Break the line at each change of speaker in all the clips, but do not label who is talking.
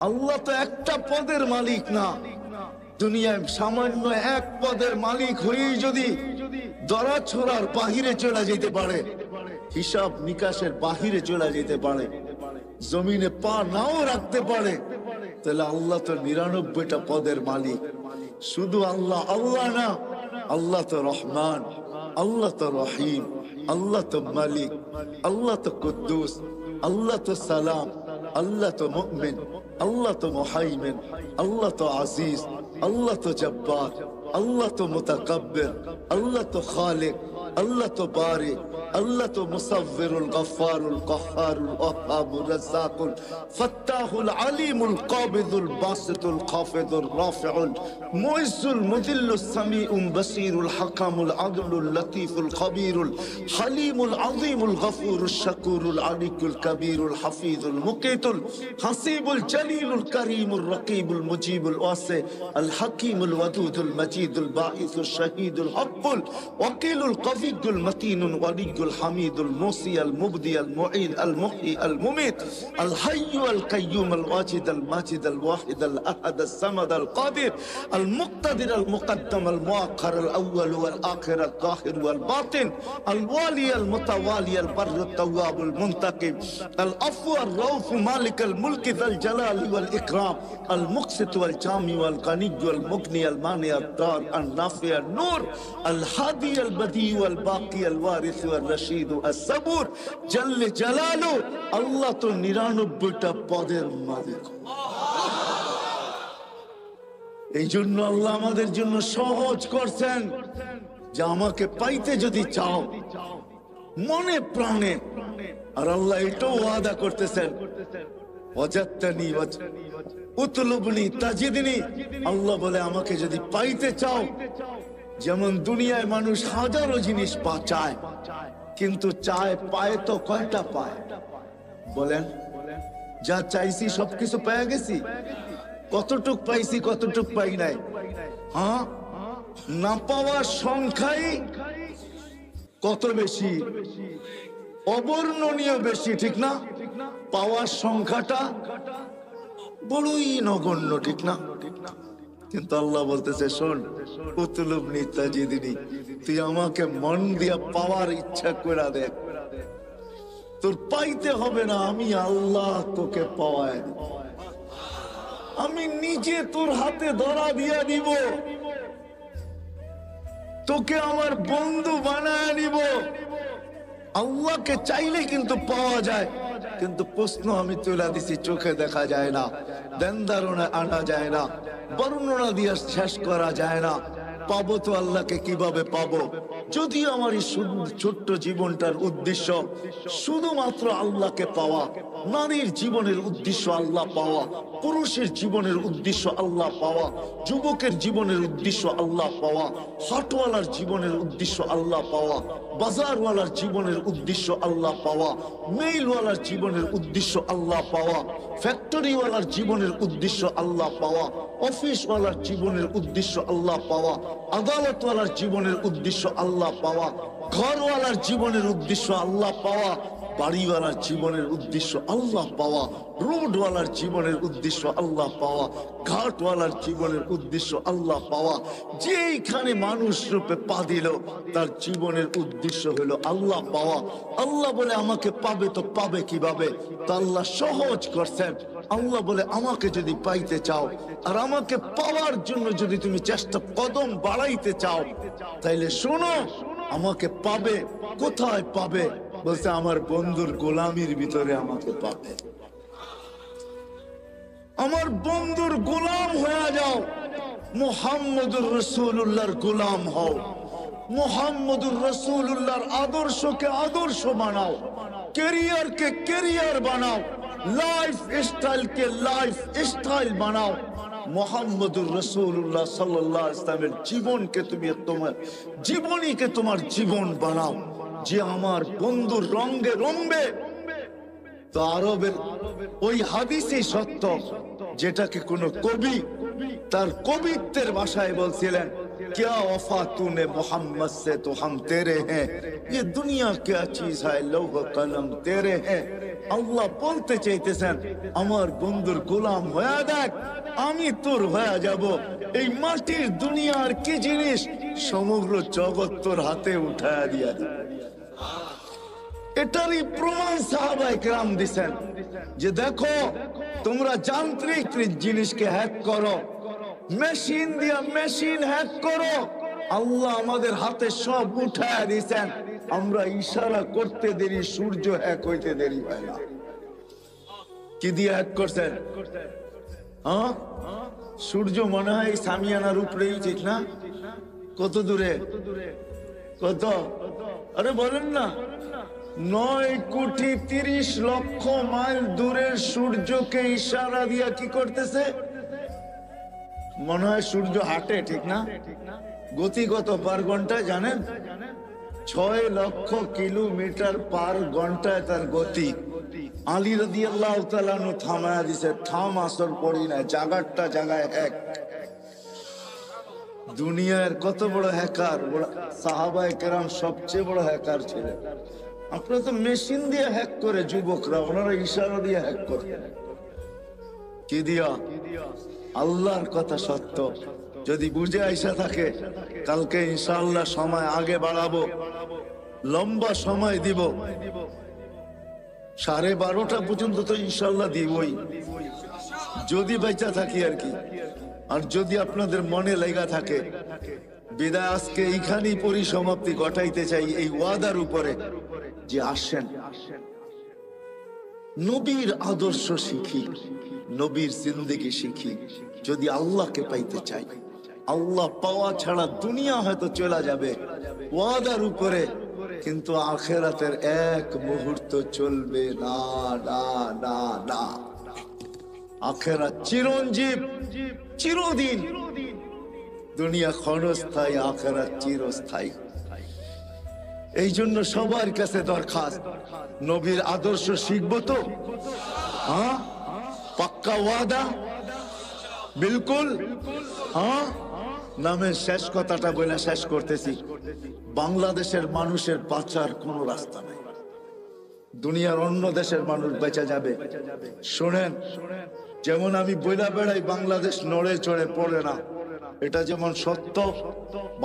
আল্লাহ তো একটা পদের মালিক না, দুনিয়ায় সামান্য এক পদের মালিক হয়েই যদি দরা ছোড়ার বাহিরে চলে যেতে পারে, হিসাব নিকাশের বাহিরে চলে যেতে পারে, জমিনে পা নাও রাখতে পারে, তাহলে আল্লাহ তো ৯৯টা পদের মালিক। শুধু আল্লাহ আল্লাহ না, আল্লাহ তো রহমান, আল্লাহ তো রহিম, আল্লাহ তো মালিক, আল্লাহ তো কুদ্দুস, আল্লাহ তো সালাম, আল্লাহ তো মুমিন, আল্লাহ তো মুহাইমিন, আল্লাহ তো আজিজ, আল্লাহ তো জব্বার, আল্লাহ তো মুতাকাব্বির, আল্লাহ তো খালিক, আল্লাহ তো বারি, আল্লাহ তো মুসাব্বিরুল গফফারুল কহ্হারুল ওয়াহ্হাবুর রাজ্জাকুল ফাত্তাহুল আলিমুল কাবিদুল বাসিতুল খাফিদুর রাফিউল মুইজ্জুল মুযিল্লুস সামিউল বাসীরুল হাকামুল আদলুল লতীফুল খবীরুল হালিমুল আযীমুল গফুরুশ শাকুরুল আলিকুল কবীরুল হাফিজুল মুকিতুল হাসিবুল জলিলুল করিমুর রকিবুল মুজিবুল ওয়াসি আল হাকিমুল ওয়াদুদুল মজিদুল বাঈসুশ শাহীদুল হক্কুল ওয়াকিলুল কবিয়্যুল মতিনুল ওয়ালিয়্যুল الحميد الموصي المبدي المعيد المحيي المميت الحي القيوم الواجد الماجد الواحد الأحد الصمد القادر المقتدر المقدم المؤخر الأول والآخر الظاهر والباطن الوالي المتوالي البر التواب المنتقم العفو الرؤوف مالك الملك ذا الجلال والإكرام المقسط والجامع والغني والمغني المانع الضار النافع النور الهادي البديع والباقي الوارث والرشيد الصبور جل جلاله আল্লাহ তো ৯৯টা পদের মালিক। এই জন্য আল্লাহ আমাদের জন্য সহজ করছেন যে আমাকে পাইতে যদি চাও মনে প্রাণে, আর আল্লাহ এটাও ওয়াদা করতেছেন ওয়াজাদতানি উতলুবনি তাজিদনি, আল্লাহ বলে আমাকে যদি পাইতে চাও, যেমন দুনিয়ায় মানুষ হাজারো জিনিস চায়, কিন্তু চায় পায় তো কয়টা পায় বলেন? যা চাইছি সবকিছু পেয়ে গেছি? কতটুক পাইছি কতটুক পাই নাই? হ্যাঁ, না পাওয়ার সংখ্যাই কত বেশি, অবর্ণনীয় বেশি, ঠিক না? পাওয়ার সংখ্যাটা বড়ই নগণ্য, ঠিক না? কিন্তু আল্লাহ বলতেছে শোন, উতলুবনি তাজিদনি, তুই আমাকে মন দিয়া পাওয়ার ইচ্ছা করে দেখ, তোর পাইতে হবে না, আমি আল্লাহ তোকে পাওয়ায়, আমি নিজে তোর হাতে ধরা দিয়া দিব, তোকে আমার বন্ধু বানায় নিব। আল্লাহকে চাইলে কিন্তু পাওয়া যায়, কিন্তু প্রশ্ন আমি তুলে দিছি, চোখে দেখা যায় না, ধ্যান ধারণা আনা যায় না, বর্ণনা দিয়ে শেষ করা যায় না। পাবো তো আল্লাহকে কিভাবে পাবো? যদি আমার এই ছোট্ট জীবনটার উদ্দেশ্য শুধুমাত্র আল্লাহকে পাওয়া, নারীর জীবনের উদ্দেশ্য আল্লাহ পাওয়া, পুরুষের জীবনের উদ্দেশ্য আল্লাহ পাওয়া, যুবকের জীবনের উদ্দেশ্য আল্লাহ পাওয়া, হাটওয়ালার জীবনের উদ্দেশ্য আল্লাহ পাওয়া, বাজারওয়ালার জীবনের উদ্দেশ্য আল্লাহ পাওয়া, মেইলওয়ালার জীবনের উদ্দেশ্য আল্লাহ পাওয়া, ফ্যাক্টরিওয়ালার জীবনের উদ্দেশ্য আল্লাহ পাওয়া, অফিসওয়ালার জীবনের উদ্দেশ্য আল্লাহ পাওয়া, আদালতওয়ালার জীবনের উদ্দেশ্য আল্লাহ পাওয়া, ঘরওয়ালার জীবনের উদ্দেশ্য আল্লাহ পাওয়া, বাড়িওয়ালার জীবনের উদ্দেশ্য আল্লাহ পাওয়া, রোডওয়ালার জীবনের উদ্দেশ্য আল্লাহ পাওয়া, ঘাটওয়ালার জীবনের উদ্দেশ্য আল্লাহ পাওয়া। যেইখানে মানুষ রূপে পা দিল তার জীবনের উদ্দেশ্য হলো আল্লাহ পাওয়া। আল্লাহ বলে আমাকে পাবে তো পাবে কিভাবে? তা আল্লাহ সহজ করছেন। আল্লাহ বলে আমাকে যদি পাইতে চাও আর আমাকে পাওয়ার জন্য যদি তুমি চেষ্টা কদম বাড়াইতে চাও, তাইলে শোনো, আমাকে পাবে। কোথায় পাবে? বলছে আমার বন্ধুর গোলামির ভিতরে আমাকে পাবে। আমার বন্ধুর গোলাম হয়ে যাও, মুহাম্মদুর রাসূলুল্লাহর গোলাম হও, মুহাম্মদুর রাসূলুল্লাহর আদর্শকে আদর্শ বানাও, ক্যারিয়ারকে ক্যারিয়ার বানাও, লাইফ স্টাইলকে লাইফ স্টাইল বানাও। মুহাম্মদুর রাসূলুল্লাহ সাল্লাল্লাহু আলাইহি ওয়াসাল্লামের জীবনকে তুমি তোমার জীবনীকে তোমার জীবন বানাও। যে আমার বন্ধুর রঙে রঙবে, তো আরবের ওই হাদিসই সত্য, যেটাকে কোন কবি তার কবিত্বের ভাষায় বলছিলেন क्या वफा तूने मोहम्मद से तो हम तेरे हैं, ये दुनिया क्या चीज है, लौह कलम तेरे हैं। আল্লাহ বলতে চাইতেছেন আমার বন্ধুর গোলাম হয়ে দেখ, আমি তোর হয়ে যাব। এই মাটির দুনিয়ার কি জিনিস, সমগ্র জগৎ তোর হাতে উঠায়া দিয়া দে। এটারই প্রমাণ সাহাবায়ে কেরাম দিছেন যে দেখো তোমরা যান্ত্রিক জিনিসকে হ্যাক করো, মেশিন দিয়া মেশিন হ্যাক করো, আল্লাহ আমাদের হাতে সব উঠায়া দিছেন। আমরা ইশারা করতে দেরি, সূর্য হ্যাক হইতে দেরি হয় না। কি দিয়ে হ্যাক করছেন? হ্যাঁ, সূর্য মনে হয় সামিয়ানার উপরেই, ঠিক না? কত দূরে? কত? আরে বলেন না, 9,30,00,000 মাইল দূরের সূর্যকে ইশারা দিয়া কি করতেছে? মনে হয় সূর্য হাঁটে, ঠিক না? গতি কত পার ঘন্টায় জানেন? 6,00,000 কিলোমিটার পার ঘন্টায় তার গতি। আলী রাদিয়াল্লাহু তাআলা নু থামায়া দিছে, থাম আসর পড়ি না, জাগারটা জাগায় এক। দুনিয়ার কত বড় হ্যাকার, সাহাবায়ে কেরাম সবচেয়ে বড় হ্যাকার ছিলেন। আপনারা তো মেশিন দিয়ে হ্যাক করে, যুবকরা ওনারা ইশারা দিয়ে হ্যাক করে। কি দিয়া? আল্লাহর কথা সত্য। যদি বুঝে আইসা থাকে কালকে ইনশাআল্লাহ সময় আগে বাড়াবো, লম্বা সময় দিব, 12:30 পর্যন্ত তো ইনশাআল্লাহ দিবই, যদি বেঁচে থাকি আর কি। আর যদি আপনাদের মনে লেগা থাকে, বিদায় আজকে এইখানেই পরিসমাপ্তি ঘটাইতে চাই এই ওয়াদার উপরে যে আসেন নবীর আদর্শ শিখি, নবীর জিন্দেগি শিখি। যদি আল্লাহকে পাইতে চাই, আল্লাহ পাওয়া ছাড়া দুনিয়া হয়তো চলে যাবে ওয়াদার উপরে, কিন্তু আখিরাতের এক মুহূর্ত চলবে না, না, না, না। আখিরাত চিরঞ্জীব, চিরদিন। দুনিয়া ক্ষণস্থায়ী, আখিরাত চিরস্থায়ী। এই জন্য সবার কাছে দরখাস্ত, নবীর আদর্শ শিখবো তো? হ্যাঁ, পাক্কা ওয়াদা? বিলকুল। হ্যাঁ, নামের শেষ কথাটা বলে শেষ করতেছি। বাংলাদেশের মানুষের বাঁচার কোনো রাস্তা নাই, দুনিয়ার অন্য দেশের মানুষ বেঁচে যাবে। শোনেন, যেমন আমি বইলা বেড়াই বাংলাদেশ নড়ে চড়ে পড়ে না, এটা যেমন সত্য।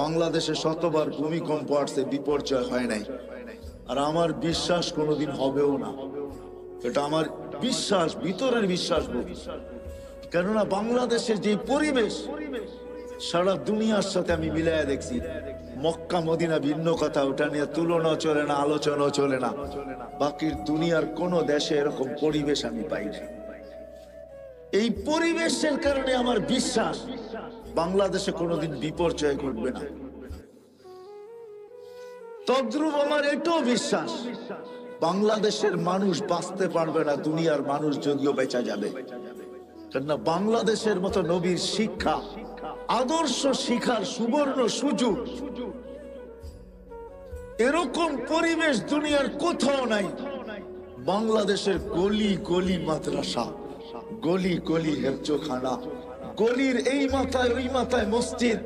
বাংলাদেশে শতবার ভূমিকম্প আসছে, বিপর্যয় হয় নাই। আর আমার বিশ্বাস কোনোদিন হবেও না, এটা আমার বিশ্বাস, ভিতরের বিশ্বাস। কেননা বাংলাদেশের যে পরিবেশ সারা দুনিয়ার সাথে আমি মিলাইয়া দেখছি। মক্কা মদিনা ভিন্ন কথা, ওটা নিয়ে তুলনা চলে না, আলোচনা চলে না। বাকির দুনিয়ার কোন দেশে এরকম পরিবেশ আমি পাই না। এই পরিবেশের কারণে আমার বিশ্বাস বাংলাদেশে কোনোদিন বিপর্যয় ঘটবে না। তদ্রুপ আমার এটাও বিশ্বাস বাংলাদেশের মানুষ বাঁচতে পারবে না, দুনিয়ার মানুষ যদিও বেঁচে যাবে। কেননা বাংলাদেশের মতো নবীর শিক্ষা, আদর্শ শিখার সুবর্ণ সুযোগ, এরকম পরিবেশ দুনিয়ার কোথাও নাই। বাংলাদেশের গলি গলি মাদ্রাসা, গলি গলি হেফজোখানা, গলির এই মাথায় ওই মাথায় মসজিদ।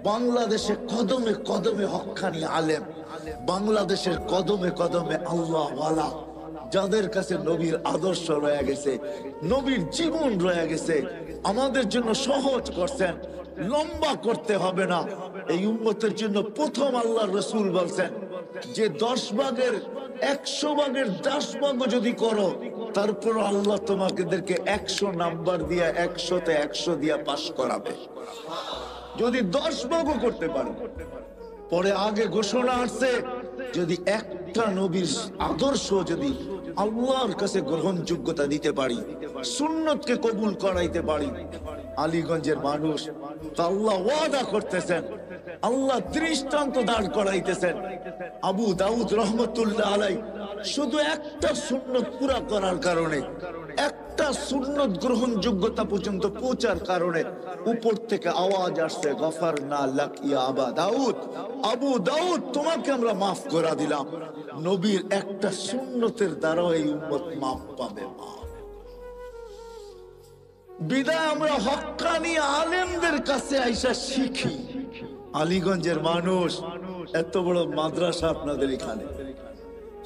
বাংলাদেশে কদমে কদমে হক্কানি আলেম, বাংলাদেশের কদমে কদমে আল্লাহ ওয়ালা, যাদের কাছে নবীর আদর্শ রয়ে গেছে, নবীর জীবন রয়ে গেছে। আমাদের জন্য সহজ করছেন, লম্বা করতে হবে না। এই উম্মতের জন্য প্রথম আল্লাহর রাসূল বলছেন যে 10 ভাগের 100 ভাগের 10 ভাগও যদি করো, তারপর আল্লাহ তোমাদেরকে 100 নাম্বার দিয়া 100তে 100 দিয়া পাস করাবে, যদি 10 ভাগও করতে পারো। পরে আগে ঘোষণা আসছে, যদি একটা নবীর আদর্শ যদি আল্লাহর কাছে গ্রহণযোগ্যতা দিতে পারি, সুন্নতকে কবুল করাইতে পারি, আলীগঞ্জের মানুষ আল্লাহ ওয়াদা করতেছেন, আল্লাহ দৃষ্টান্ত দাঁড় করাইতেছেন। আবু দাউদ রহমতুল্লাহ আলাইহি শুধু একটা সুন্নত পুরা করার কারণে, একটা সুন্নত গ্রহণযোগ্যতা পর্যন্ত পৌঁছার কারণে উপর থেকে আওয়াজ আসছে, গফারনা লাক ইয়া আবা দাউদ, আবু দাউদ তোমাকে আমরা মাফ করে দিলাম। নবীর একটা সুন্নতের দ্বারা এই উম্মত মাফ পাবে। বিদায় আমরা হক্কানি আলেমদের কাছে আইসা শিখি, আলীগঞ্জের মানুষ, এত বড় মাদ্রাসা আপনাদের এখানে,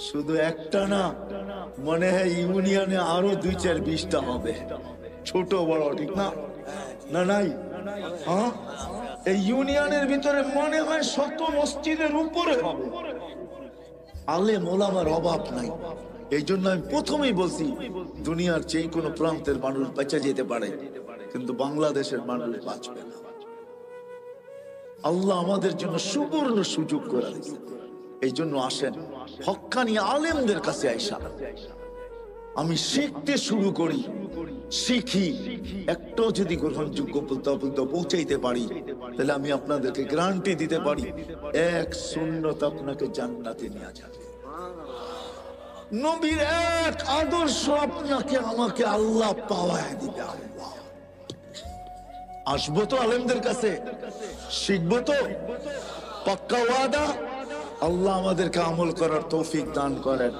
শুধু একটা না, মনে হয় ইউনিয়নে আরো 2-4-20টা হবে, ছোট বড়, ঠিক না? না নাই? হ্যাঁ, এই ইউনিয়নের ভিতরে মনে হয় 100 মসজিদের উপরে হবে। আলেম ওলামার অভাব নাই। এই জন্য আমি প্রথমেই বলছি, দুনিয়ার যে কোনো প্রান্তের মানুষ বেঁচে যেতে পারে, কিন্তু বাংলাদেশের মানুষ বাঁচবে না। আল্লাহ আমাদের জন্য সুবর্ণ সুযোগ করে দিয়েছে। এই জন্য আসেন, হক্কানি আলেমদের কাছে আইসা আমি শিখতে শুরু করি, শিখি। একটাও যদি গ্রহণযোগ্য পৌঁছাইতে পারি, তাহলে আমি আপনাদেরকে গ্যারান্টি দিতে পারি, 1 সুন্নত আপনাকে জান্নাতে নিয়ে যাবে। নবীর 1 আদর্শ আপনাকে আমাকে আল্লাহ পাওয়ায় দিবে। আল্লাহ, আসবো তো আলেমদের কাছে, শিখবো তো, পাক্কা ওয়াদা। আল্লাহ আমাদেরকে আমল করার তৌফিক দান করেন।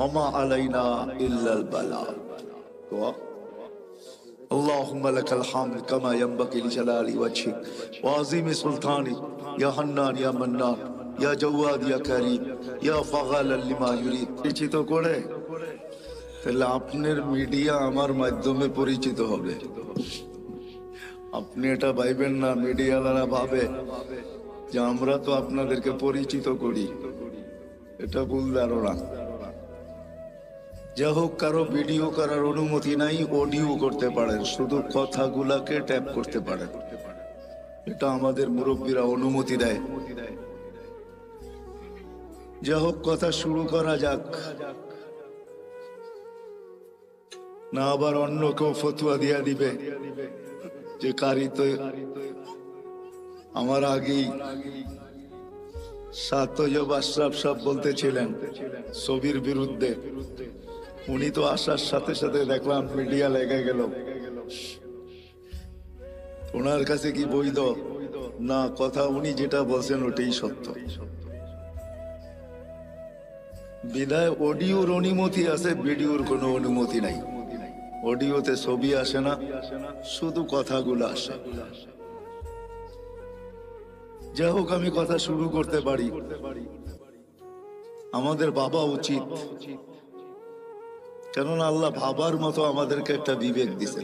ওমা আলাইনা ইল্লাল বালাগ। اللهم لك الحمد كما ينبغي لجلال وجهك وعظيم سلطانك يا حنان يا منان يا جواد يا كريم يا فعال لما يريد। পরিচিত করে তাহলে আপনার মিডিয়া আমার মাধ্যমে পরিচিত হবে। আপনি এটা ভাইবেন না, মিডিয়াওয়ালারা ভাবে যে আমরা তো আপনাদেরকে পরিচিত করি, এটা ভুল ধারণা। যা হোক, কারো ভিডিও করার অনুমতি নাই, অডিও করতে পারেন, শুধু কথাগুলাকে ট্যাপ করতে পারেন, এটা আমাদের মুরব্বীরা অনুমতি দেয়। যা হোক, কথা শুরু করা যাক, না আবার অন্য কেউ ফতুয়া দিয়া দিবে যে কারি তো আমার আগেই সাতজব আশরাফ সাহেব বলতেছিলেন ছবির বিরুদ্ধে। উনি তো আসার সাথে সাথে দেখলাম মিডিয়া লেগে গেল। ওনার কাছে কি বৈধ না? কথা উনি যেটা বলছেন ওটাই সত্য। বিদায় অডিওর অনুমতি আছে, ভিডিওর কোনো অনুমতি নাই। অডিওতে ছবি আসে না, শুধু কথাগুলো আসে। যাই হোক, আমি কথা শুরু করতে পারি। আমাদের ভাবা উচিত, কেননা আল্লাহ ভাবার মতো আমাদেরকে একটা বিবেক দিছে,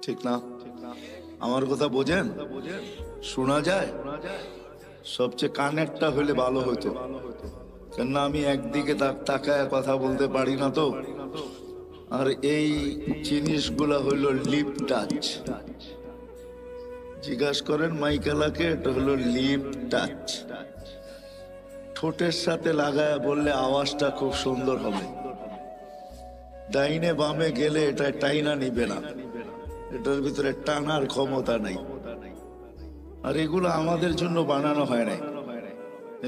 ঠিক না? আমার কথা বোঝেন? শোনা যায়? সবচেয়ে কানেরটা হলে ভালো হতো, কেননা আমি একদিকে তাকায় কথা বলতে পারি না তো। আর এই জিনিসগুলা হইল লিপ টাচ। জিজ্ঞাসা করেন মাইকেলাকে, এটা হলো লিপ টাচ। ঠোঁটের সাথে লাগায় বললে আওয়াজটা খুব সুন্দর হবে। ডাইনে বামে গেলে এটা টাইনা নিবে না, এটার ভিতরে টানার ক্ষমতা নাই। আর এগুলো আমাদের জন্য বানানো হয় নাই,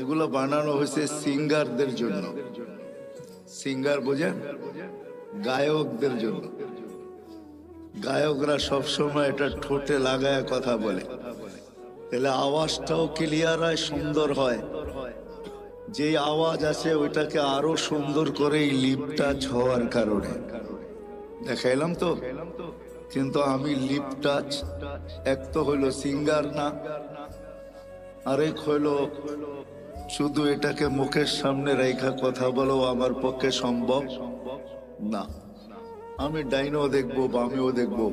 এগুলো বানানো হয়েছে সিঙ্গারদের জন্য। সিঙ্গার বোঝেন? গায়কদের জন্য। গায়করা সবসময় এটা ঠোঁটে লাগায় কথা বলে, তাহলে আওয়াজটাও ক্লিয়ার হয়, সুন্দর হয়। যে আওয়াজ আছে ওইটাকে আরো সুন্দর করে লিপ টাচ হওয়ার কারণে দেখাইলাম তো। কিন্তু আমি লিপ টাচ এক তো হইলো সিঙ্গার না, আরেক হইলো শুধু এটাকে মুখের সামনে রেখা কথা বলো আমার পক্ষে সম্ভব না। আমি ডাইনও দেখবো, বামেও দেখবো,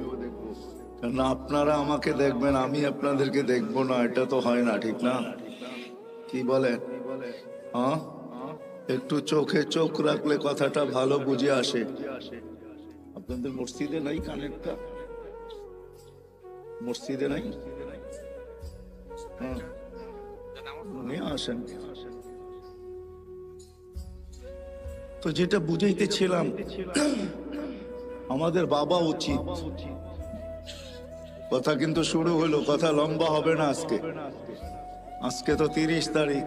কারণ আপনারা আমাকে দেখবেন, আমি আপনাদেরকে দেখবো না, এটা তো হয় না, ঠিক না? কি বলেন? হ্যাঁ, একটু চোখে চোখ রাখলে কথাটা ভালো বুঝে আসে। আপনাদের মসজিদে নাই কানেরটা? মসজিদে নাই? হ্যাঁ, নিয়ে আসেন। তো যেটা বুঝাইতেছিলাম, আমাদের বাবা উচিত। কথা কিন্তু শুরু হলো, কথা লম্বা হবে না আজকে। আজকে তো 30 তারিখ,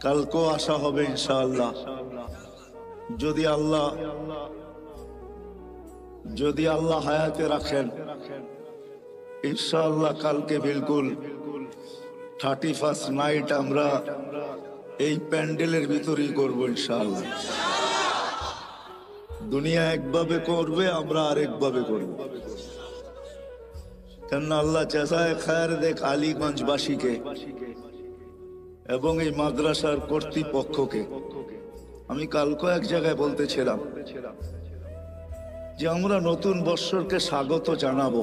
কালকেও আসা হবে ইনশাআল্লাহ। যদি আল্লাহ হায়াতে রাখেন, ইনশাআল্লাহ কালকে বিলকুল 31st নাইট আমরা এই প্যান্ডেলের ভিতরেই করবো ইনশাআল্লাহ। দুনিয়া একভাবে করবে, আমরা আরেকভাবে করব। কেননা আল্লাহ জাযায়ে খায়ের দেখ আলীগঞ্জবাসীকে এবং এই মাদ্রাসার কর্তৃপক্ষকে। আমি কালকে এক জায়গায় বলতেছিলাম যে আমরা নতুন বৎসরকে স্বাগত জানাবো,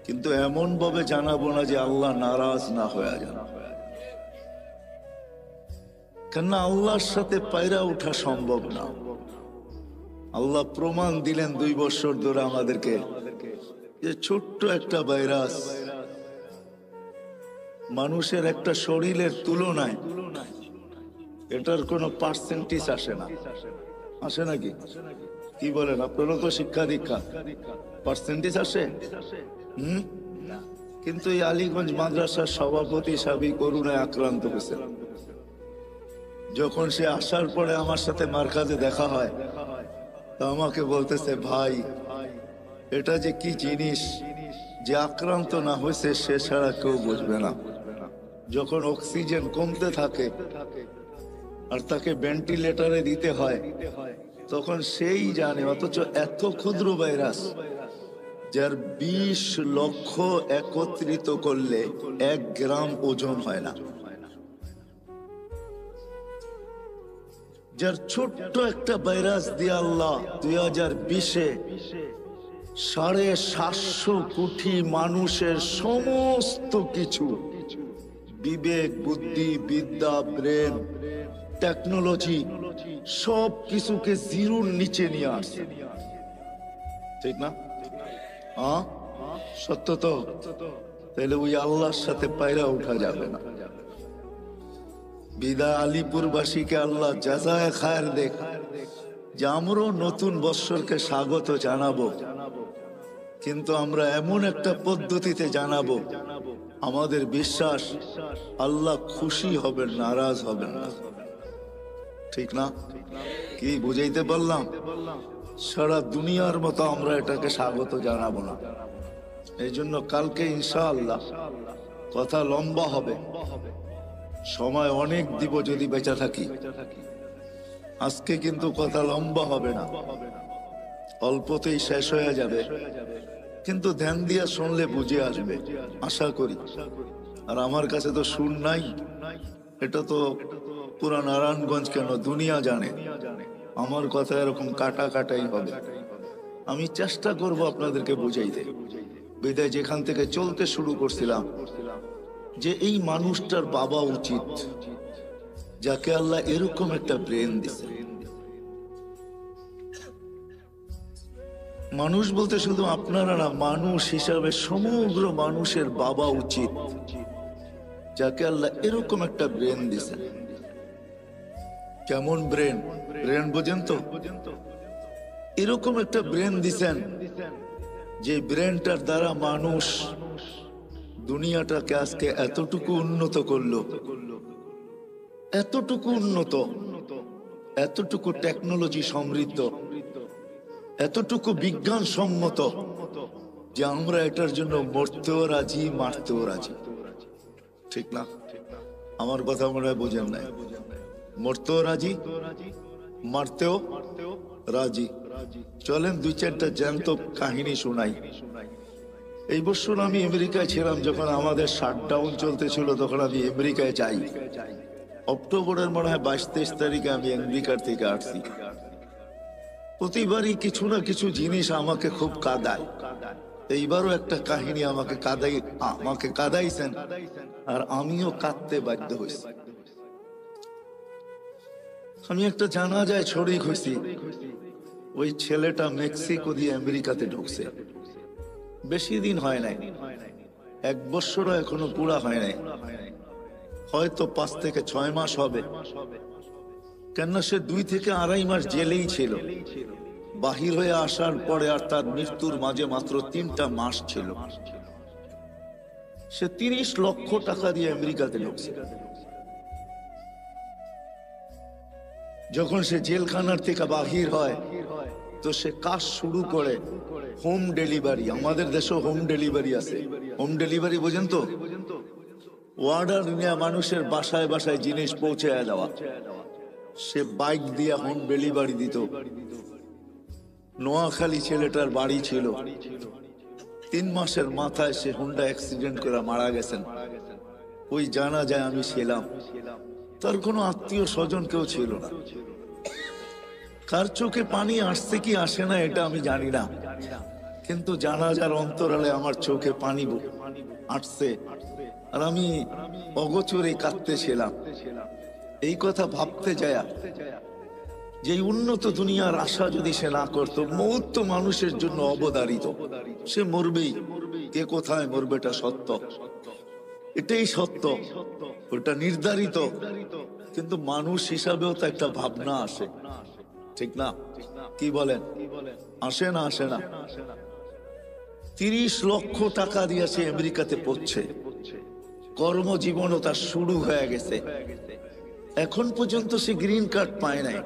কিন্তু এমন ভাবে জানাবো না যে আল্লাহ নারাজ না হয়ে যান। কেননা আল্লাহর সাথে পায়রা ওঠা সম্ভব না। আল্লাহ প্রমাণ দিলেন 2 বছর ধরে আমাদেরকে যে ছোট্ট একটা ভাইরাস মানুষের একটা শরীরের তুলনায় এটার কোনো পার্সেন্টেজ আসে না। আসে নাকি? কি বলেন আপনারা? তো শিক্ষা দীক্ষা পার্সেন্টেজ আসে। কিন্তু এই আলীগঞ্জ মাদ্রাসার সভাপতি সাবি করুণায় আক্রান্ত হয়েছে। যখন সে আসার পরে আমার সাথে মার্কাজে দেখা হয়, তা আমাকে বলতেছে, ভাই এটা যে কি জিনিস, যে আক্রান্ত না হয়েছে সে ছাড়া কেউ বুঝবে না। যখন অক্সিজেন কমতে থাকে আর তাকে ভেন্টিলেটরে দিতে হয়, তখন সেই জানে। অথচ এত ক্ষুদ্র ভাইরাস যার 20 লক্ষ একত্রিত করলে 1 গ্রাম ওজন হয় না, যার ছোট্ট একটা ভাইরাস দিয়ে আল্লাহ 2020-এ 750 কোটি মানুষের সমস্ত কিছু, বিবেক, বুদ্ধি, বিদ্যা, ব্রেন, টেকনোলজি, সব কিছুকে জিরোর নিচে নিয়ে আসছে। ঠিক না? হ্যাঁ, সত্য তো। তাহলে ওই আল্লাহর সাথে পায়রা উঠা যাবে না। বিদায় আলিপুরবাসীকে আল্লাহ জাযায়ে খায়ের দেখ যে আমরাও নতুন বৎসরকে স্বাগত জানাবো, কিন্তু আমরা এমন একটা পদ্ধতিতে জানাবো আমাদের বিশ্বাস আল্লাহ খুশি হবেন, নারাজ হবেন না। ঠিক না? কি বুঝাইতে পারলাম? সারা দুনিয়ার মতো আমরা এটাকে স্বাগত জানাবো না। এই জন্য কালকে ইনশাআল্লাহ কথা লম্বা হবে, সময় অনেক দিব যদি বেঁচে থাকি। আজকে কিন্তু কথা লম্বা হবে না, অল্পতেই শেষ হয়ে যাবে, কিন্তু ধ্যান দিয়ে শুনলে বুঝে আসবে আশা করি। আর আমার কাছে তো সুর নাই, এটা তো পুরা নারায়ণগঞ্জ কেন দুনিয়া জানে আমার কথা এরকম কাটা কাটাই হবে। আমি চেষ্টা করব আপনাদেরকে বুঝাইতে। বিদায় যেখান থেকে চলতে শুরু করছিলাম যে এই মানুষটার বাবা উচিত যাকে আল্লাহ এরকম একটা ব্রেন দিছে। মানুষ বলতে শুধু আপনারা না, মানুষ হিসাবে সমগ্র মানুষের বাবা উচিত যাকে আল্লাহ এরকম একটা ব্রেন দিছে। কেমন ব্রেন? ব্রেন বোঝেন তো? এরকম একটা ব্রেন দিছেন যে ব্রেনটার দ্বারা মানুষ দুনিয়াটাকে আজকে এতটুকু উন্নত করলো, এতটুকু উন্নত, এতটুকু টেকনোলজি সমৃদ্ধ, এতটুকু বিজ্ঞান সম্মত যে আমরা এটার জন্য মরতেও রাজি, মারতেও রাজি। ঠিক না? আমার কথা মনে হয় বোঝেন নাই। মরতেও রাজি, মারতেও রাজি। চলেন 2-4টা জ্যান্ত কাহিনী শোনাই। এই বছর আমি আমেরিকায় ছিলাম, যখন আমাদের শাটডাউন চলতেছিল তখন আমি আমেরিকায় যাই। অক্টোবরের মনে হয় 22-23 তারিখে আমি আমেরিকার থেকে আসছি। প্রতিবারই কিছু না কিছু জিনিস আমাকে খুব কাঁদায়। এইবারও একটা কাহিনী আমাকে কাঁদাইছেন, আর আমিও কাঁদতে বাধ্য হয়েছি। আমি একটা জানাজায় শরীক হয়েছি। ওই ছেলেটা মেক্সিকো দিয়ে আমেরিকাতে ঢুকছে, বেশি দিন হয় নাই, 1 বছরও এখনো পুরা হয় নাই, হয়তো 5 থেকে 6 মাস হবে। কেননা সে 2 থেকে 2.5 মাস জেলেই ছিল। বাহির হয়ে আসার পরে আর তার মৃত্যুর মাঝে মাত্র 3টা মাস ছিল। সে 30 লক্ষ টাকা দিয়ে আমেরিকাতে ঢুকছে। যখন সে জেলখানার থেকে বাহির হয় তো সে কাজ শুরু করে হোম ডেলিভারি। আমাদের দেশে হোম ডেলিভারি আছে। হোম ডেলিভারি বোঝেন তো? অর্ডার নিয়ে মানুষের বাসায় বাসায় জিনিস পৌঁছে দেওয়া। সে বাইক দিয়ে হোম ডেলিভারি দিত। নোয়াখালী ছেলেটার বাড়ি ছিল, 3 মাসের মাথায় সে হুন্ডা অ্যাক্সিডেন্ট করে মারা গেছেন। ওই জানা যায় আমি ছিলাম। তার কোনো আত্মীয় স্বজন কেউ ছিল না। কার চোখে পানি আসছে কি আসে না এটা আমি জানি না, কিন্তু জানাজার অন্তরালে আমার চোখে পানি আসছে, আর আমি অগোচরে কাঁদতেছিলাম। এই কথা ভাবতে যায় যে উন্নত দুনিয়ার আশা যদি সে না করত, মৌত তো মানুষের জন্য অবধারিত, সে মরবেই। কে কোথায় মরবে এটা সত্য, এটাই সত্য, ওটা নির্ধারিত। কিন্তু মানুষ হিসাবেও তো একটা ভাবনা আসে, ঠিক না? কি বলেন, আসে না? আসে না? 30 লক্ষ টাকা দিয়ে সে আমেরিকাতে পড়ছে, কর্মজীবনও তার শুরু হয়ে গেছে। এখন পর্যন্ত সে গ্রিন কার্ড পায় নাই,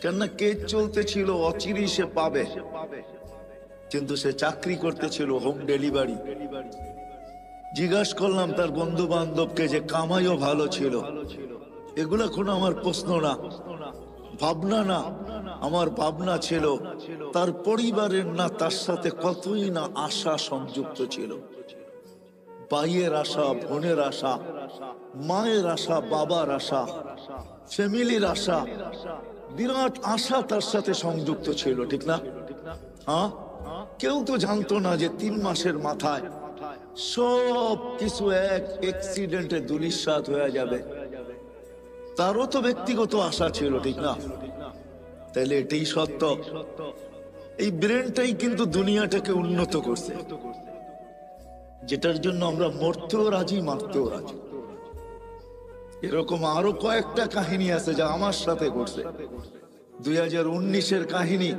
কেননা কেস চলতেছিল, অচিরেই সে পাবে। কিন্তু সে চাকরি করতেছিল হোম ডেলিভারি। জিজ্ঞাসা করলাম তার বন্ধু বান্ধবকে যে কামাইও ভালো ছিল। এগুলা কোনো আমার প্রশ্ন না, ভাবনা না। আমার ভাবনা ছিল তার পরিবারের না তার সাথে কতই না আশা সংযুক্ত ছিল। ভাইয়ের আশা, বোনের আশা, মায়ের আশা, বাবার আশা, ফ্যামিলির আশা, বিরাট আশা তার সাথে সংযুক্ত ছিল, ঠিক না? হ্যাঁ, কেউ তো জানতো না যে 3 মাসের মাথায় সব কিছু এক অ্যাক্সিডেন্টে ধূলিসাৎ হয়ে যাবে। তারও তো ব্যক্তিগত আশা ছিল, ঠিক না? তাহলে এটাই সত্য। এই ব্রেনটাই কিন্তু দুনিয়াটাকে উন্নত করছে, যেটার জন্য আমরা মরতেও রাজি, মারতেও রাজি। এরকম আরো কয়েকটা কাহিনী আছে যা আমার সাথে ঘটছে। 2019-এর কাহিনী।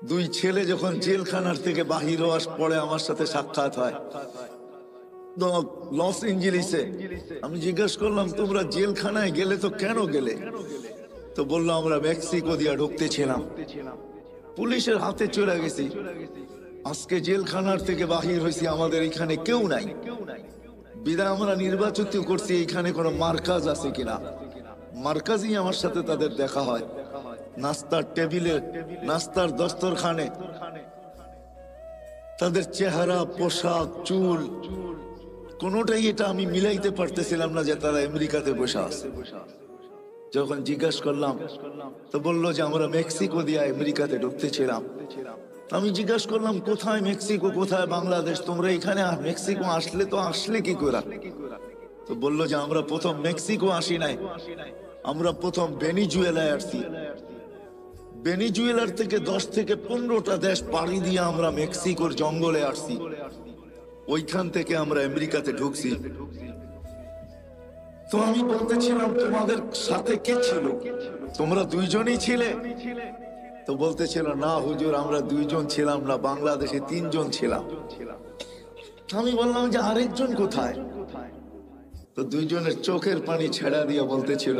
2 ছেলে যখন জেলখানার থেকে বাহির হওয়ার পরে আমার সাথে সাক্ষাৎ হয় লস এঞ্জেলিসে। আমি জিজ্ঞাসা করলাম, তোমরা জেলখানায় গেলে তো কেন গেলে? তো বললো, আমরা মেক্সিকো দিয়ে ঢুকতেছিলাম, পুলিশের হাতে চলে গেছি। আজকে জেলখানার থেকে বাহির হয়েছি, আমাদের এখানে কেউ নাই। বিদায় আমরা নির্বাচিত করছি এখানে কোনো মার্কাজ আছে কিনা। মার্কাজই আমার সাথে তাদের দেখা হয়। নাস্তার টেবিলে, নাস্তার দস্তরখানে তাদের চেহারা, পোশাক, চুল, কোনোটাই এটা আমি মিলাইতে পারতেছিলাম না যে তারা আমেরিকাতে বসে আছে। যখন জিজ্ঞাসা করলাম তো বললো যে আমরা মেক্সিকো দিয়ে আমেরিকাতে ঢুকতেছিলাম। আমি জিজ্ঞাসা করলাম, কোথায় মেক্সিকো, কোথায় বাংলাদেশ? তোমরা এখানে মেক্সিকো আসলে তো আসলে কি করে? তো বললো যে আমরা প্রথম মেক্সিকো আসি নাই, আমরা প্রথম ভেনিজুয়েলায় আসছি। ভেনিজুয়েলার থেকে 10 থেকে 15টা দেশ পাড়ি দিয়ে আমরা মেক্সিকোর জঙ্গলে আসছি। ওইখান থেকে আমরা আমেরিকাতে ঢুকছি। তো আমি বলতেছিলাম, তোমাদের সাথে কে ছিল? তোমরা 2 জনই ছিলে? তো বলতেছিল, না হুজুর, আমরা 2 জন ছিলাম না, বাংলাদেশে 3 জন ছিলাম। আমি বললাম যে আরেকজন কোথায়? তো 2 জনের চোখের পানি ছেড়া দিয়ে বলতেছিল,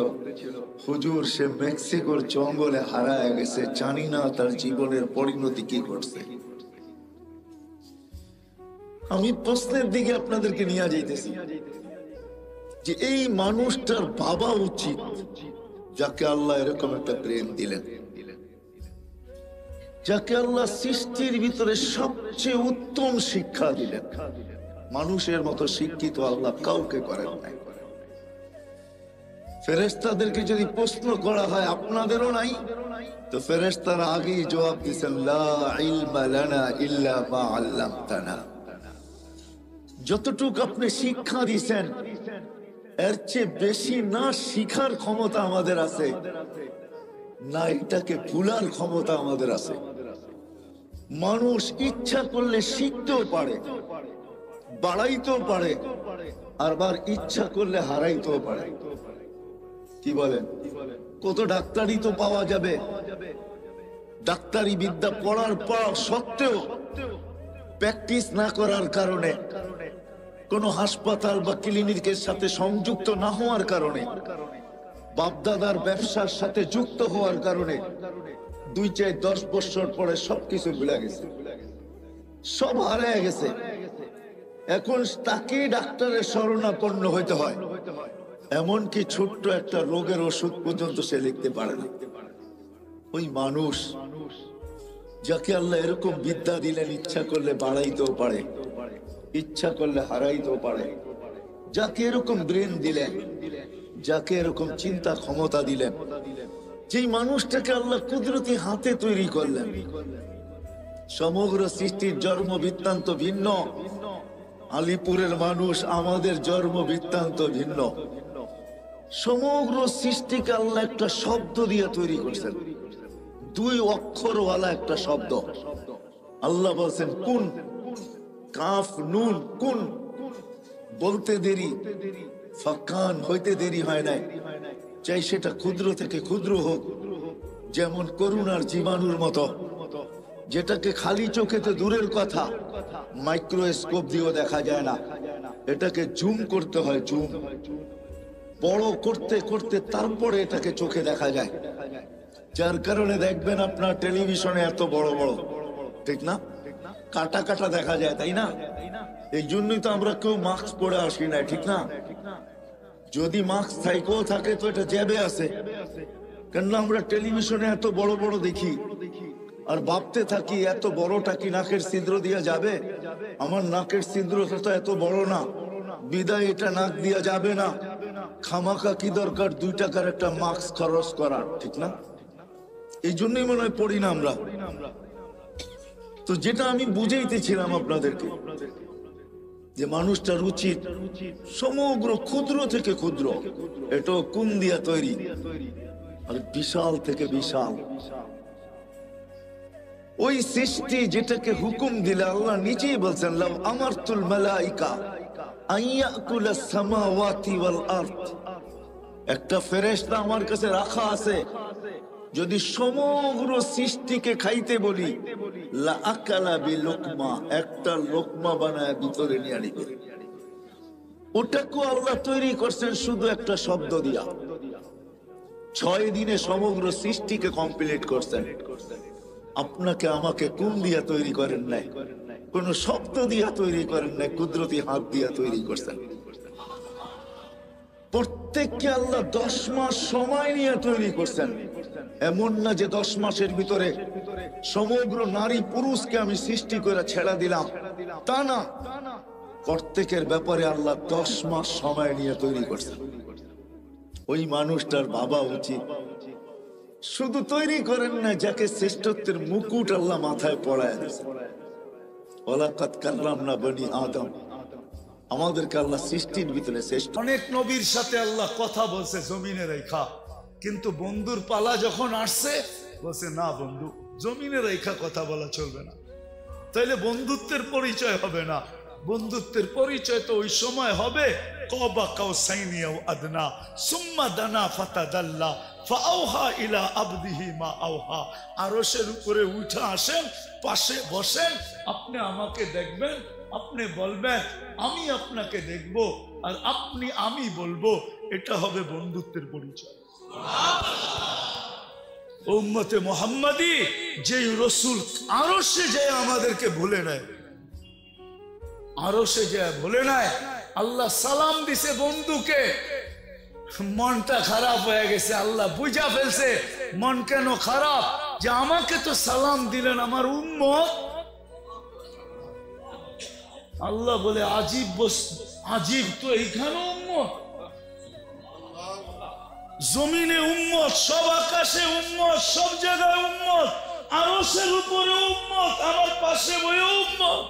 হুজুর, সে মেক্সিকোর জঙ্গলে হারায় গেছে, জানি না তার জীবনের পরিণতি কি ঘটছে। আমি প্রশ্নের দিকে আপনাদেরকে নিয়ে যাইতেছি যে এই মানুষটার ভাবা উচিত যাকে আল্লাহ এরকম একটা ব্রেন দিলেন, যাকে আল্লাহ সৃষ্টির ভিতরে সবচেয়ে উত্তম শিক্ষা দিলেন। মানুষের মতো শিক্ষিত আল্লাহ কাউকে করেন নাই। ফেরেশতাদেরকে যদি প্রশ্ন করা হয় আপনাদেরও নাই, তো ফেরেশতারা আগেই জবাব দিয়েছেন, লা ইলমা লানা ইল্লা মা আল্লামতানা। যতটুকু আপনি শিক্ষা দিয়েছেন এর চেয়ে বেশি না শিখার ক্ষমতা আমাদের আছে, না এটাকে ভুলার ক্ষমতা আমাদের আছে। মানুষ ইচ্ছা করলে শিখতেও পারে, বাড়াইতেও পারে, আবার ইচ্ছা করলে হারাইতেও পারে। কি বলেন? কত ডাক্তারি তো পাওয়া যাবে, ডাক্তারি বিদ্যা পড়ার পর সত্ত্বেও প্র্যাকটিস না করার কারণে, কোন হাসপাতাল বা ক্লিনিকের সাথে সংযুক্ত না হওয়ার কারণে, বাপদাদার ব্যবসার সাথে যুক্ত হওয়ার কারণে 2-10 বছর পরে সবকিছু ভুলে গেছে, সব হারিয়ে গেছে। এখন তাকে ডাক্তারের শরণাপন্ন হইতে হয়, এমনকি ছোট্ট একটা রোগের ওষুধ পর্যন্ত সে লিখতে পারে না। ওই মানুষ যাকে আল্লাহ এরকম বিদ্যা দিলেন, ইচ্ছা করলে বাড়াইতেও পারে, ইচ্ছা করলে হারাইতেও পারে। যাকে এরকম ব্রেন দিলেন, যাকে এরকম চিন্তা ক্ষমতা দিলেন, যেই মানুষটাকে আল্লাহ কুদরতি হাতে তৈরি করলেন। সমগ্র সৃষ্টির জন্ম বৃত্তান্ত ভিন্ন। আলিপুরের মানুষ, আমাদের জন্ম বৃত্তান্ত ভিন্ন। সমগ্র সৃষ্টিকে আল্লাহ একটা শব্দ দিয়ে তৈরি করছেন, 2 অক্ষরওয়ালা একটা শব্দ। আল্লাহ বলছেন কুন, কাফ নুন কুন। বলতে দেরি, ফাকান হইতে দেরি হয় নাই। চাই সেটা ক্ষুদ্র থেকে ক্ষুদ্র হোক, যেমন করুণার জীবাণুর মতো, যেটাকে খালি চোখেতে দূরের কথা, মাইক্রোস্কোপ দিয়েও দেখা যায় না। এটাকে জুম করতে হয়, জুম বড় করতে করতে তারপরে এটাকে চোখে দেখা যায়। যার কারণে দেখবেন আপনার টেলিভিশনে এত বড় বড়, ঠিক না, কাটা কাটা দেখা যায়, তাই না? এই জন্যই তো আমরা কেউ মাস্ক পরে আসি না, ঠিক না? যদি মাস্ক থাইকেও থাকে তো এটা জ্যাবে আছে, কেননা আমরা টেলিভিশনে এত বড় বড় দেখি আর ভাবতে থাকি এত বড়টা কি নাকের ছিদ্র দিয়ে যাবে? আমার নাকের ছিদ্রটা তো এত বড় না, বিদায় এটা নাক দিয়া যাবে না। খামাখা কি দরকার 2 টাকার একটা মাস্ক খরচ করার, ঠিক না? এই জন্যই মনে হয় পড়ি না আমরা। তো যেটা আমি বুঝাইতেছিলাম আপনাদেরকে, যে মানুষটার উচিত সমগ্র ক্ষুদ্র থেকে ক্ষুদ্র, এটা কোন দিয়া তৈরি, আর বিশাল থেকে বিশাল ওই সৃষ্টি যেটাকে হুকুম দিলে আল্লাহ নিজেই বলছেন লাউ আমারতুল মালাইকা আইয়াকুলাস সামাওয়াতি ওয়াল আরদ। একটা ফেরেশতা আমার কাছে রাখা আছে, যদি সমগ্র সৃষ্টিকে খাইতে বলি, লা আকালা বিলুকমা, একটা লোকমা বানায় ভিতরে নিয়ে নিবে। ওটাকে আল্লাহ তৈরি করছেন শুধু একটা শব্দ দিয়া। 6 দিনে সমগ্র সৃষ্টিকে কমপ্লিট করছেন। আপনাকে আমাকে কোন দিয়া তৈরি করেন নাই, কোন শব্দ দিয়া তৈরি করেন নাই, কুদরতি হাত দিয়া তৈরি করছেন। প্রত্যেককে আল্লাহ 10 মাস সময় নিয়ে তৈরি করছেন। এমন না যে 10 মাসের ভিতরে সমগ্র নারী পুরুষকে আমি সৃষ্টি করে ছেড়া দিলাম, তা না। প্রত্যেকের ব্যাপারে আল্লাহ 10 মাস সময় নিয়ে তৈরি করছেন। ওই মানুষটার ভাবা উচিত, শুধু তৈরি করেন না, যাকে শ্রেষ্ঠত্বের মুকুট আল্লাহ মাথায় পড়ায় দিয়েছেন। ওয়ালাকাদ কাররামনা বনি আদম, আমাদেরকে আল্লাহ সৃষ্টির ভিতরে শ্রেষ্ঠ।
অনেক নবীর সাথে আল্লাহ কথা বলছে জমিনে রেখা, কিন্তু বন্ধুর পালা যখন আসছে বলছে না বন্ধু, জমিনে রেখা কথা বলা চলবে না, তাইলে বন্ধুত্বের পরিচয় হবে না। বন্ধুত্বের পরিচয় তো ওই সময় হবে কবা কাউসাইনি আও আদনা সুম্মা দানা ফাতাদাল্লা ফাআওহা ইলা আবদিহি মা আওহা। আরশের উপরে উঠে আসেন, পাশে বসেন, আপনি আমাকে দেখবেন, আপনি বলবেন আমি আপনাকে দেখব, আর আপনি আমি বলবো। এটা হবে বন্ধুত্বের পরিচয়। উম্মতে মুহাম্মাদি যেই রসুল আরশে যায় আমাদেরকে ভুলে নেয়, আরশে যায় ভুলে নেয়। আল্লাহ সালাম দিছে বন্ধুকে, মনটা খারাপ হয়ে গেছে। আল্লাহ বুঝা ফেলছে মন কেন খারাপ, যে আমাকে তো সালাম দিলেন আমার উম্মত। আল্লাহ বলে আজীব আজীব, তো এইখানে উম্মত, জমিনে উম্মত, সব আকাশে উম্মত, সব জায়গায় উম্মত, আরশের উপরে উম্মত, আমার পাশে বয়ে উম্মত।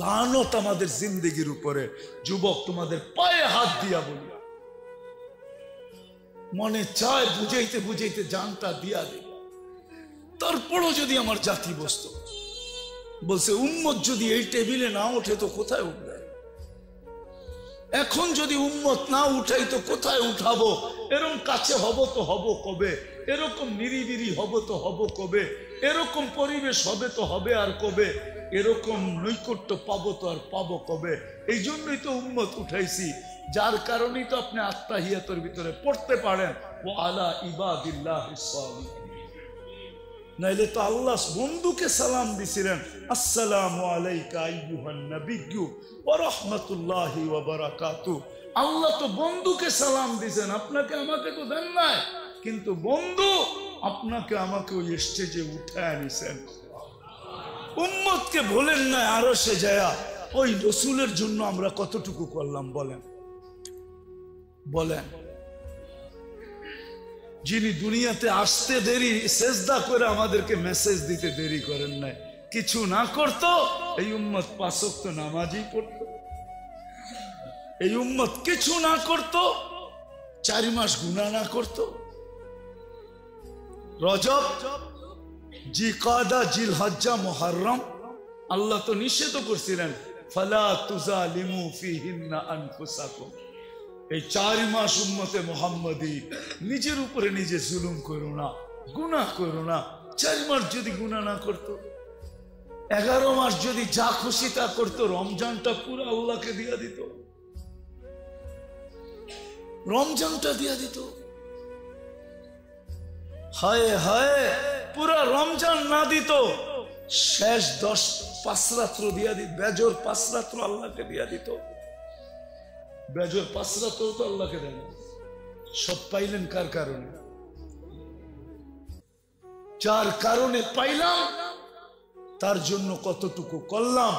লানত আমাদের জিন্দেগির উপরে। যুবক, তোমাদের পায়ে হাত দিয়া বলি, মনে চায় বুঝাইতে বুঝাইতে জানটা দিয়া দে। তারপরও যদি আমার জাতি বসতো, বলছে উম্মত যদি এই টেবিলে না ওঠে তো কোথায় উঠবে? এখন যদি উম্মত না উঠাই তো কোথায় উঠাবো? এরকম কাছে হব তো হব কবে? এরকম নিরিবিরি হব তো হব কবে? এরকম পরিবেশ হবে তো হবে আর কবে? এরকম নৈকট্য পাবো তো আর পাবো কবে? এই জন্যই তো উম্মত উঠাইছি, যার কারণেই তো আপনি আত্তাহিয়াতের ভিতরে পড়তে পারেন ও আলা ইবাদিল্লাহিস সালিহিন। নাইলে তো আল্লাহ বন্ধুকে সালাম দিছিলেন, আসসালামু আলাইকা আইয়ুহান নাবিয়্যু ওয়া রাহমাতুল্লাহি ওয়া বারাকাতুহু। আল্লাহ তো বন্ধুকে সালাম দিছেন, আপনাকে আমাকে তো দেন নাই। কিন্তু বন্ধু আপনাকে আমাকে ওই স্টেজে উঠায় আনিছেন। উম্মতকে বলেন না আরো সে যায়া ওই রসুলের জন্য আমরা কতটুকু করলাম বলেন বলেন। যিনি দুনিয়াতে আসতে দেরি সেজদা করে আমাদেরকে মেসেজ দিতে দেরি করেন নাই, কিছু না করতো এই উম্মত 5 ওয়াক্ত নামাজই পড়তো। এই উম্মত কিছু না করতো 4 মাস গুনাহ না করতো। রজব, জিকাদা, জিলহজ্জা, মুহররম আল্লাহ তো নিষেধ করছিলেন ফালা তুজালিমু ফিহিন্না আনফুসাকুম। এই 4 মাস উম্মতে মুহাম্মাদি নিজের উপরে নিজে জুলুম করো না, গুনাহ করো না। 4 মাস যদি গুনাহ না করতো, 11 মাস যদি যা খুশি তা করতো, রমজানটা পুরো আল্লাহকে দিয়া দিত, রমজানটা দিয়া দিত। হায় হায়, পুরা রমজান না দিত, শেষ 5 রাত্র দিয়া দিত, বেজর 5 রাত্র আল্লাহকে দিয়া দিত। বেজর 5 রাত্র তো আল্লাহকে দেন। সব পাইলেন কার কারণে? যার কারণে পাইলাম তার জন্য কতটুকু করলাম,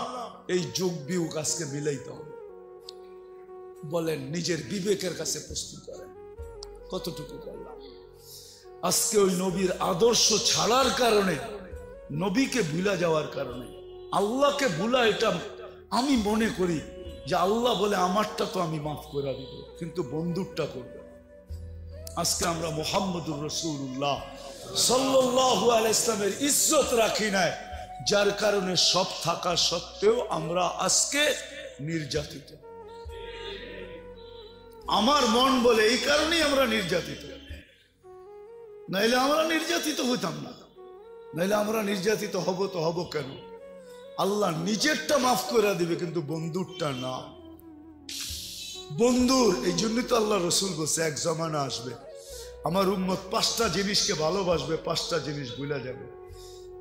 এই যোগ বিয়োগ আজকে মিলাইতে হবে। বলেন, নিজের বিবেকের কাছে প্রশ্ন করেন কতটুকু করলাম। আজকে ওই নবীর আদর্শ ছাড়ার কারণে, নবীকে ভুলা যাওয়ার কারণে, আল্লাহকে ভুলা, এটা আমি মনে করি যে আল্লাহ বলে আমারটা তো আমি মাফ করে দিব, কিন্তু বন্ধুরটা করবে। আজকে আমরা মুহাম্মদুর রাসূলুল্লাহ সাল্লাল্লাহু আলাইহি ইসলামের ইজ্জত রাখি নাই, যার কারণে সব থাকা সত্ত্বেও আমরা আজকে নির্যাতিত। আমার মন বলে এই কারণেই আমরা নির্যাতিত, নাইলে আমরা নির্যাতিত হইতাম না। নাইলে আমরা নির্যাতিত হব তো হব কেন? আল্লাহ নিজেরটা মাফ করে দিবে, কিন্তু বন্ধুরটা না। বন্ধুর এই জন্যই তো আল্লাহ রসুল বলছে এক জমানা আসবে আমার উম্মত 5টা জিনিসকে ভালোবাসবে, 5টা জিনিস ভুলে যাবে।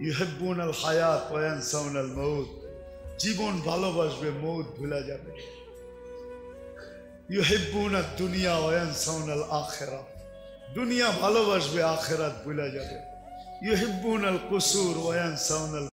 ইউহিব্বুনাল হায়াত ওয়া ইয়ানসাউনাল মাউত, জীবন ভালোবাসবে, মউত ভুলে যাবে। ইউহিব্বুনাদ দুনিয়া ওয়া ইয়ানসাউনাল আখিরাহ, দুনিয়া ভালোবাসবে, আখিরাত ভুলে যাবে। ইউহিব্বুনাল কুসুর ওয়া ইয়ানসাউনাল